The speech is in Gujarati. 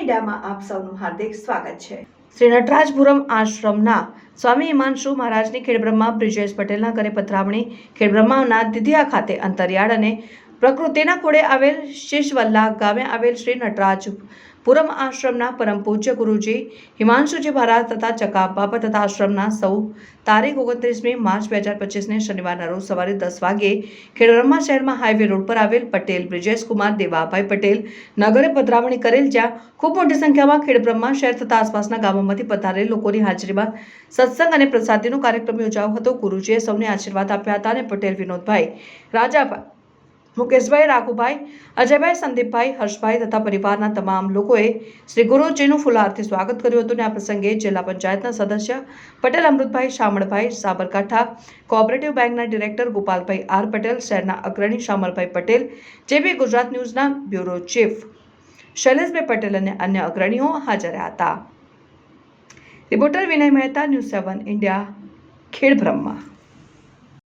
મીડિયામાં આપ સૌનું હાર્દિક સ્વાગત છે। શ્રી નટરાજપુરમ આશ્રમના સ્વામી હિમાંશુ મહારાજની ખેડબ્રહ્મા બ્રિજેશ પટેલના ઘરે પધરામણી। ખેડબ્રહ્માના દિધિયા ખાતે અંતરિયાળ અને પ્રકૃતિના ખોળે આવેલ શીશવલ્લા ગામે આવેલ શ્રી નટરાજપુરમ આશ્રમના પરમ પૂજ્ય ગુરુજી હિમાંશુજી મહારાજ તથા ચકા બાપા તથા આશ્રમના સૌ તારીખ 29મી માર્ચ 2025ને શનિવારના રોજ સવારે 10 વાગ્યે ખેડબ્રહ્મા શહેરમાં હાઈવે રોડ પર આવેલ પટેલ બ્રિજેશ કુમાર દેવાભાઈ પટેલ નગરે પધરામણી કરેલ, જ્યાં ખૂબ મોટી સંખ્યામાં ખેડબ્રહ્મા શહેર તથા આસપાસના ગામોમાંથી પધારેલ લોકોની હાજરીમાં સત્સંગ અને પ્રસાદીનો કાર્યક્રમ યોજાયો હતો। ગુરુજીએ સૌને આશીર્વાદ આપ્યા હતા અને પટેલ વિનોદભાઈ, રાજાભાઈ, મુકેશભાઈ, રાઘુભાઈ, અજયભાઈ, સંદીપભાઈ, હર્ષભાઈ તથા પરિવારના તમામ લોકોએ શ્રી ગુરુજીનું ફુલહારથી સ્વાગત કર્યું હતું। આ પ્રસંગે જિલ્લા પંચાયતના સદસ્ય પટેલ અમૃતભાઈ, શામળભાઈ, સાબરકાંઠા કોઓપરેટિવ બેંકના ડિરેક્ટર ગોપાલભાઈ આર પટેલ, શહેરના અગ્રણી શામળભાઈ પટેલ, જેબી ગુજરાત ન્યૂઝના બ્યુરો ચીફ શૈલેષભાઈ પટેલ અને અન્ય અગ્રણીઓ હાજર હતા। રિપોર્ટર વિનય મહેતા, ન્યૂઝ 7 ઇન્ડિયા, ખેડબ્રહ્મા।